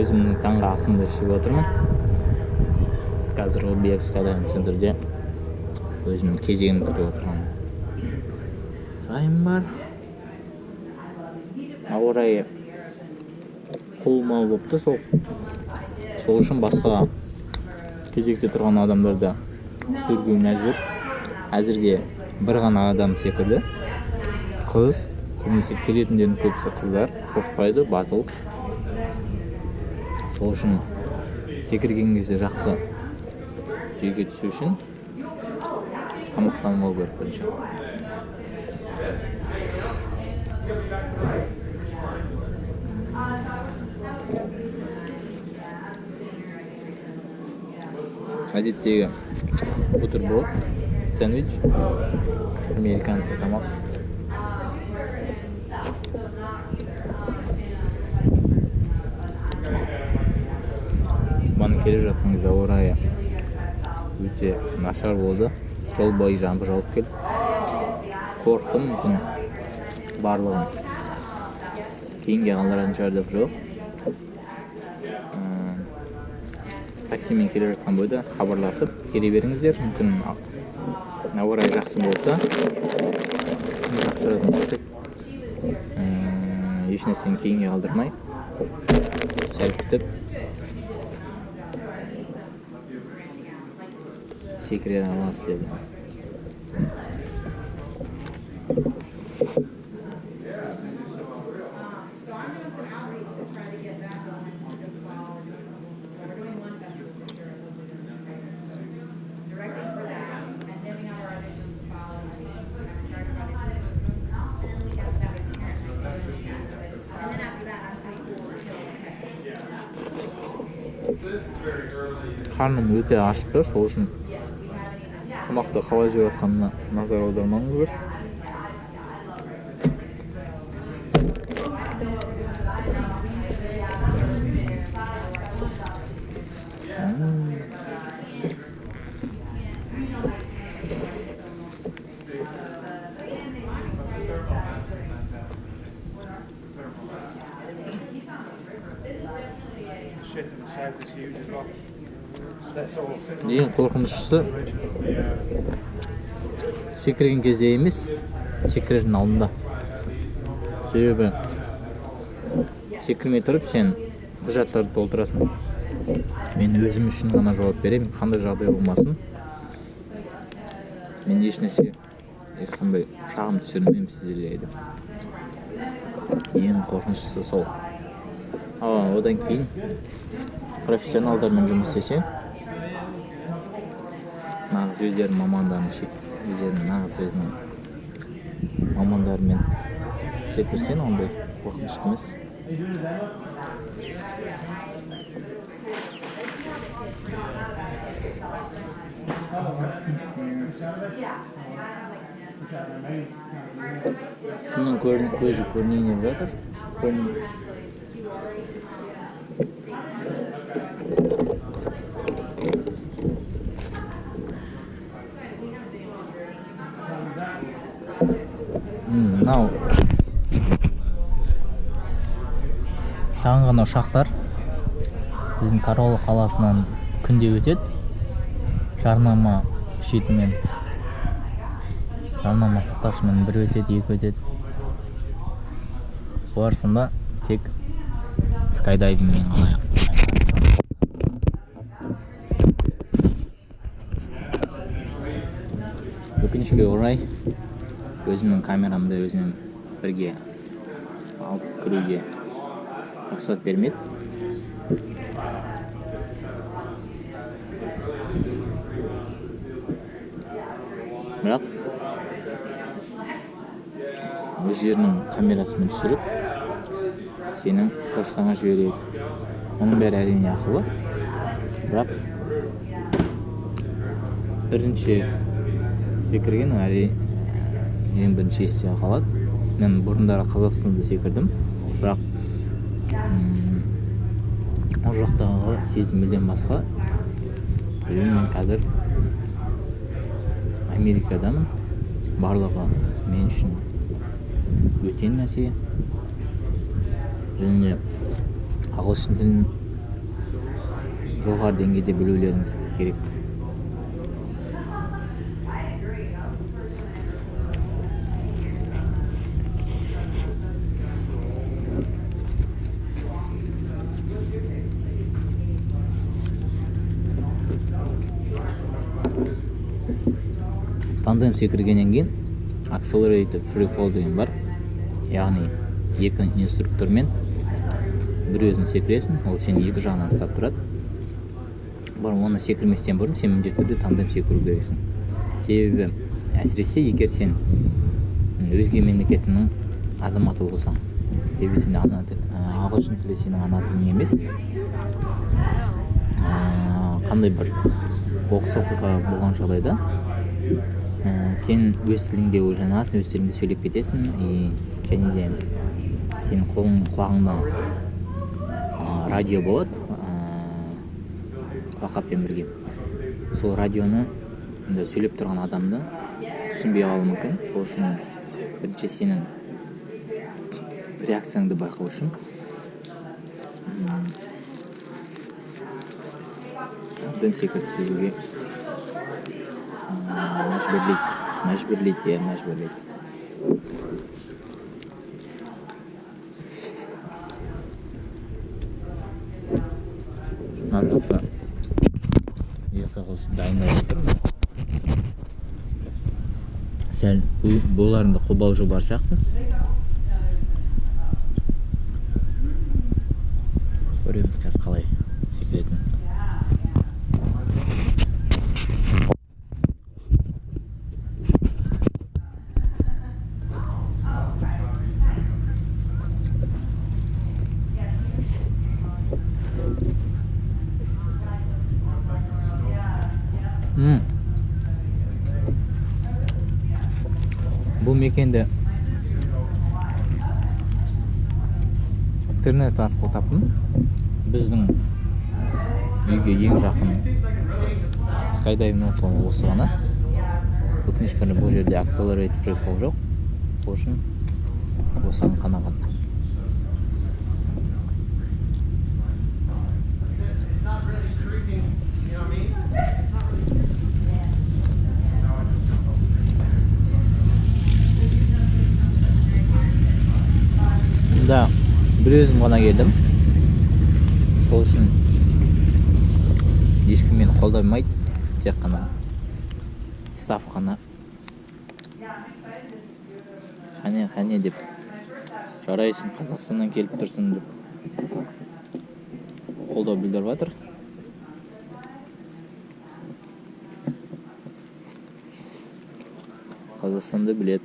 өзімнің таңғы асымды ішіп отырмын. Қазіргі Бекскадағы центрде өзімнің кезегімді күтіп отырған жайым бар. Ауа райы құбылмалы болыпты, сол үшін басқа кезекте тұрған адамдарды күтуге мәжбүр. Әзірге бір ғана адам секірді. Қыз, көбінесе келетіндердің көбісі қыздар, қорықпайды, батыл. Сол үшін секірген кезде жақсы жүйеге түсу үшін тамақтанып алу керек бірінші. Әдеттегі бутерброд, сэндвич, американский тамақ. Баны келе жатқан кезде ауа райы өте нашар болды. Жол бойы жаңбыр жауып келді. Қорықтым, мүмкін барлығын кейінге қалдыратын шығар деп жоқ. Таксимен келе жатқан бойда хабарласып келе беріңіздер. Мүмкін ауа райы жақсы болса, ешнәрсені кейінге қалдырмай, сәл күтіп секіре аласыз деді. Қарным өте ашып тұр, сол үшін тамақты қалай жеп жатқанына назар аудармаңыздар. Ең қорқыныштысы секірген кезде емес, секірердің алдында. Себебі секірмей тұрып сен құжаттарды толтырасың. Мен өзім үшін ғана жауап беремін, қандай жағдай болмасын. Мен ешнәрсе ешқандай шағым түсірмеймін сіздерге деп. Ең қорқыныштысы сол. Одан кейін профессионалдармен жұмыс істесе, нағыз өздерінің мамандарымен секірсең, ондай қорқынышты емес. Кімнің көзі көрінейін деп жатыр. Мынау шағын ғана ұшақтар біздің Каролы қаласынан күнде өтеді. Жарнама шетімен, жарнама тақташымен бір өтеді, екі өтеді. Барысында тек скайдайвингмен қалайық. Өкінішке орай өзімнің камерамды өзіммен бірге алып кіруге рұқсат бермеді. Бірақ өздерінің камерасымен түсіріп, сенің поштаңа жібереді. Оның бәрі әрине ақылы. Бірақ бірінші секірген ең бірінші есте қалады. Мен бұрындары Қазақстанда секірдім, бірақ ол жақтағы сезім мүлдем басқа. Мен қазір Америкадамын. Барлығы мен үшін бөтен нәрсе. Және ағылшын тілін жоғары деңгейде білулеріңіз керек. Тандем секіргеннен кейін accelerated free fall деген бар. Яғни екі инструктормен бір өзін секіресің, ол сені екі жағынан ұстап тұрады. Оны секірместен бұрын сен міндетті түрде тандем секіру керексің. Себебі әсіресе егер сен өзге мемлекетінің азаматы болсаң, себебі сен ағылшын тілі сенің ана тілің емес, қандай бір оқыс оқиға болған жағдайда сен өз тіліңде ойланасың, өз тіліңде сөйлеп кетесің, және де сенің құлағыңда радио болады, құлаққаппен бірге. Сол радионы сөйлеп тұрған адамды түсінбей қалуы мүмкін. Сол үшін бірінші сенің реакцияңды байқау үшін тандем секіргізуге мәжбүрлейді. Андықта екі қыз дайындалып отыр. Сәл боларында қобалжу бар сияқты. Көреміз қазір қалай секіретін. Бұл мекенді интернет арқылы таптым. Біздің үйге ең жақын скайдайвing орталығы осы ғана. Өкінішке бұл жерде accelerated free fall жоқ. Сол үшін осыған қанағат. Да, бір өзім ғана келдім. Сол үшін ешкім мені қолдамайды, тек қана стаф қана қане деп жарайсың, Қазақстаннан келіп тұрсың деп қолдау білдіріп жатыр. Қазақстанды біледі.